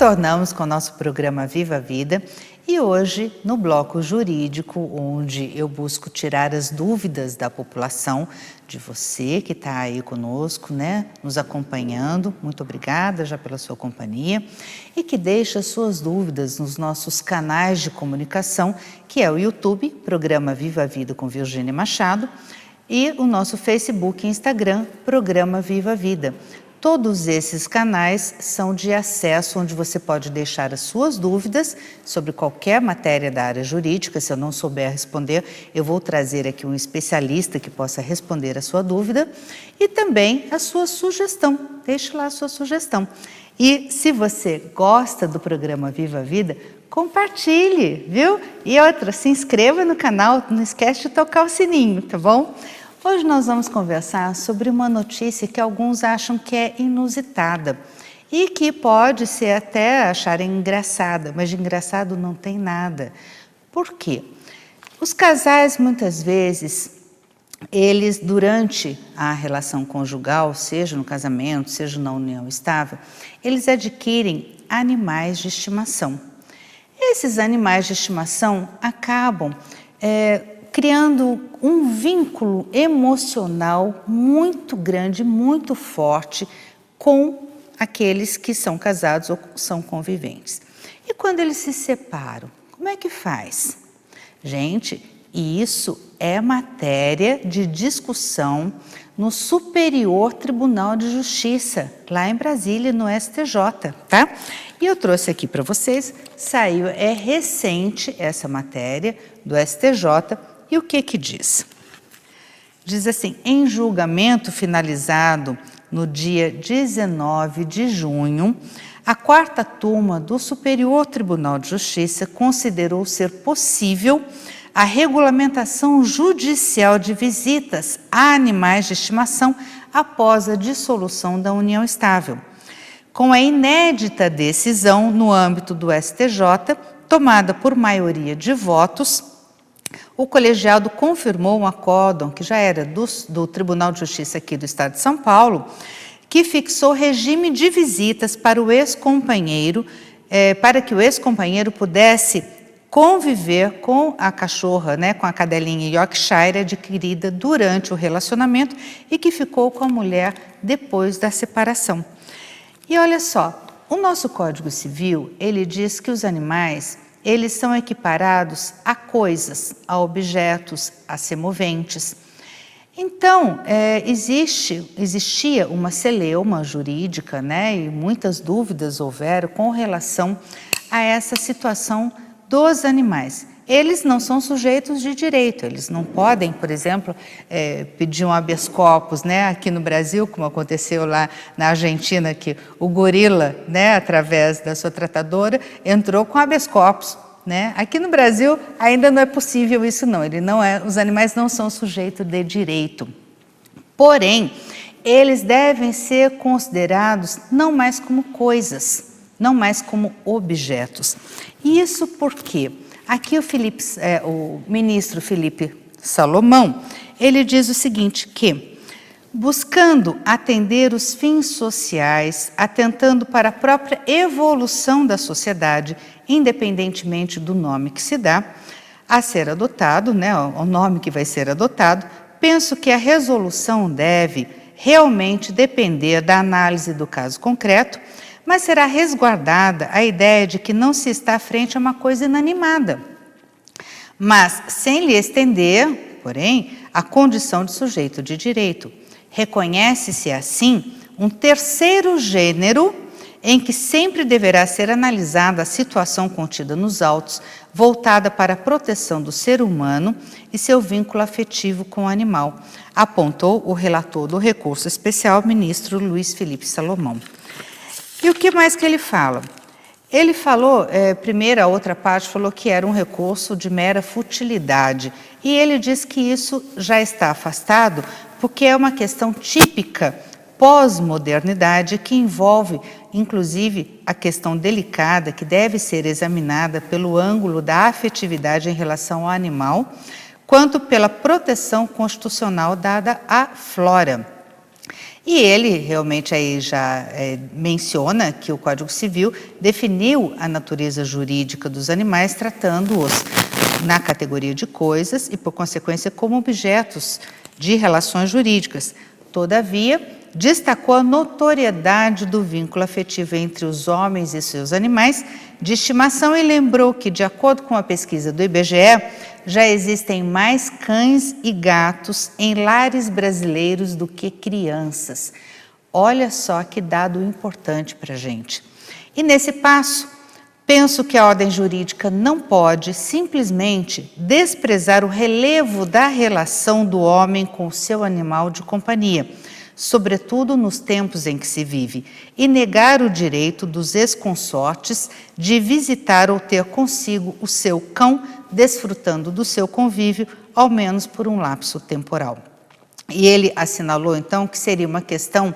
retornamos com o nosso programa Viva a Vida e hoje no bloco jurídico, onde eu busco tirar as dúvidas da população, de você que está aí conosco, né, nos acompanhando. Muito obrigada já pela sua companhia e que deixa suas dúvidas nos nossos canais de comunicação, que é o YouTube, Programa Viva a Vida com Virgínia Machado, e o nosso Facebook e Instagram, Programa Viva a Vida. Todos esses canais são de acesso, onde você pode deixar as suas dúvidas sobre qualquer matéria da área jurídica. Se eu não souber responder, eu vou trazer aqui um especialista que possa responder a sua dúvida e também a sua sugestão. Deixe lá a sua sugestão. E se você gosta do programa Viva a Vida, compartilhe, viu? E outra, se inscreva no canal, não esquece de tocar o sininho, tá bom? Hoje nós vamos conversar sobre uma notícia que alguns acham que é inusitada e que pode ser até acharem engraçada, mas de engraçado não tem nada. Por quê? Os casais, muitas vezes, eles durante a relação conjugal, seja no casamento, seja na união estável, eles adquirem animais de estimação. Esses animais de estimação acabam criando um vínculo emocional muito grande, muito forte com aqueles que são casados ou são conviventes. E quando eles se separam, como é que faz? Gente, isso é matéria de discussão no Superior Tribunal de Justiça, lá em Brasília, no STJ, tá? E eu trouxe aqui para vocês, é recente essa matéria do STJ. E o que diz? Diz assim: em julgamento finalizado no dia 19 de junho, a quarta turma do Superior Tribunal de Justiça considerou ser possível a regulamentação judicial de visitas a animais de estimação após a dissolução da união estável. Com a inédita decisão no âmbito do STJ, tomada por maioria de votos, o colegiado confirmou um acórdão que já era do Tribunal de Justiça aqui do Estado de São Paulo, que fixou regime de visitas para o ex-companheiro, para que o ex-companheiro pudesse conviver com a cachorra, né, com a cadelinha Yorkshire adquirida durante o relacionamento e que ficou com a mulher depois da separação. E olha só, o nosso Código Civil, ele diz que os animais, eles são equiparados a coisas, a objetos, a semoventes. Então, existia uma celeuma jurídica, né, e muitas dúvidas houveram com relação a essa situação dos animais. Eles não são sujeitos de direito, eles não podem, por exemplo, pedir um habeas corpus, né, aqui no Brasil, como aconteceu lá na Argentina, que o gorila, né, através da sua tratadora, entrou com habeas corpus. Né? Aqui no Brasil ainda não é possível isso não, os animais não são sujeitos de direito. Porém, eles devem ser considerados não mais como coisas, não mais como objetos. Isso porque aqui o ministro Felipe Salomão, ele diz o seguinte, que buscando atender os fins sociais, atentando para a própria evolução da sociedade, independentemente do nome que se dá, a ser adotado, né, o nome que vai ser adotado, penso que a resolução deve realmente depender da análise do caso concreto, mas será resguardada a ideia de que não se está frente a uma coisa inanimada, mas sem lhe estender, porém, a condição de sujeito de direito. Reconhece-se, assim, um terceiro gênero em que sempre deverá ser analisada a situação contida nos autos, voltada para a proteção do ser humano e seu vínculo afetivo com o animal, apontou o relator do recurso especial, ministro Luiz Felipe Salomão. E o que mais que ele fala? Ele falou, primeiro a outra parte falou que era um recurso de mera futilidade, e ele diz que isso já está afastado porque é uma questão típica pós-modernidade que envolve, inclusive, a questão delicada que deve ser examinada pelo ângulo da afetividade em relação ao animal, quanto pela proteção constitucional dada à flora. E ele realmente aí já menciona que o Código Civil definiu a natureza jurídica dos animais, tratando-os na categoria de coisas e, por consequência, como objetos de relações jurídicas. Todavia, destacou a notoriedade do vínculo afetivo entre os homens e seus animais de estimação e lembrou que, de acordo com a pesquisa do IBGE, já existem mais cães e gatos em lares brasileiros do que crianças. Olha só que dado importante para a gente. E nesse passo, penso que a ordem jurídica não pode simplesmente desprezar o relevo da relação do homem com o seu animal de companhia, sobretudo nos tempos em que se vive, e negar o direito dos ex-consortes de visitar ou ter consigo o seu cão, desfrutando do seu convívio, ao menos por um lapso temporal. E ele assinalou, então, que seria uma questão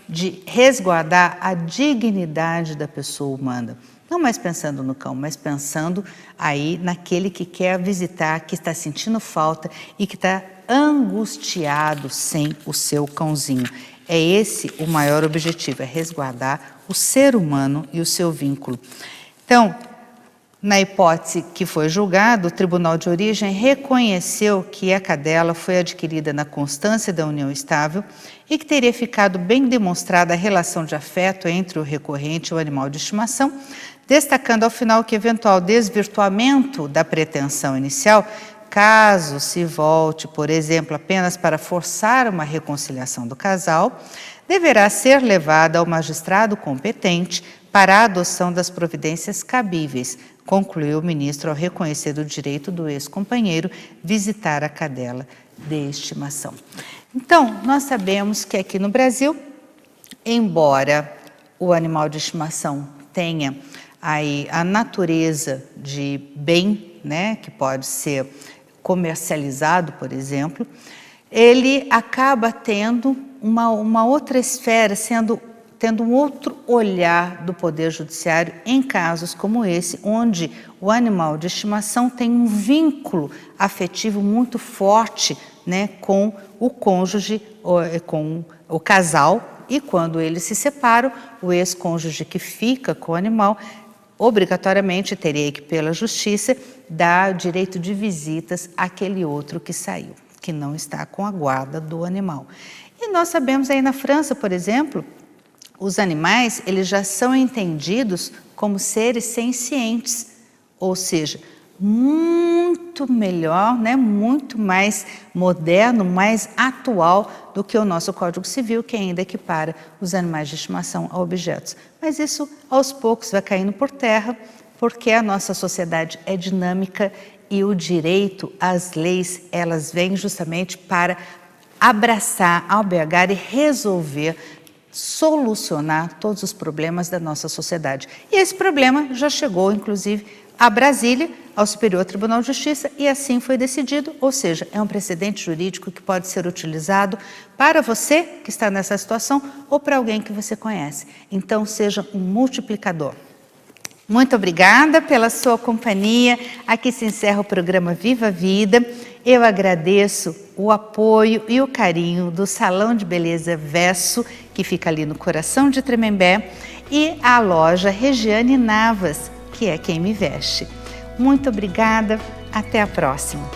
de resguardar a dignidade da pessoa humana. Não mais pensando no cão, mas pensando aí naquele que quer visitar, que está sentindo falta e que está angustiado sem o seu cãozinho. É esse o maior objetivo, é resguardar o ser humano e o seu vínculo. Então, na hipótese que foi julgado, o Tribunal de Origem reconheceu que a cadela foi adquirida na constância da união estável e que teria ficado bem demonstrada a relação de afeto entre o recorrente e o animal de estimação, destacando ao final que eventual desvirtuamento da pretensão inicial, caso se volte, por exemplo, apenas para forçar uma reconciliação do casal, deverá ser levada ao magistrado competente para a adoção das providências cabíveis, concluiu o ministro ao reconhecer o direito do ex-companheiro visitar a cadela de estimação. Então, nós sabemos que aqui no Brasil, embora o animal de estimação tenha aí a natureza de bem, né, que pode ser comercializado, por exemplo, ele acaba tendo uma outra esfera, tendo um outro olhar do Poder Judiciário em casos como esse, onde o animal de estimação tem um vínculo afetivo muito forte, né, com o cônjuge, com o casal, e quando eles se separam, o ex-cônjuge que fica com o animal obrigatoriamente teria que, pela justiça, dar direito de visitas àquele outro que saiu, que não está com a guarda do animal. E nós sabemos aí na França, por exemplo, os animais eles já são entendidos como seres sencientes, ou seja, muito melhor, né, muito mais moderno, mais atual do que o nosso Código Civil, que ainda equipara os animais de estimação a objetos. Mas isso, aos poucos, vai caindo por terra, porque a nossa sociedade é dinâmica e o direito, as leis, elas vêm justamente para abraçar, albergar e resolver, solucionar todos os problemas da nossa sociedade. E esse problema já chegou, inclusive, a Brasília, ao Superior Tribunal de Justiça, e assim foi decidido, ou seja, é um precedente jurídico que pode ser utilizado para você que está nessa situação ou para alguém que você conhece. Então, seja um multiplicador. Muito obrigada pela sua companhia. Aqui se encerra o programa Viva a Vida. Eu agradeço o apoio e o carinho do Salão de Beleza Verso, que fica ali no coração de Tremembé, e a loja Regiane Navas, que é quem me veste. Muito obrigada, até a próxima.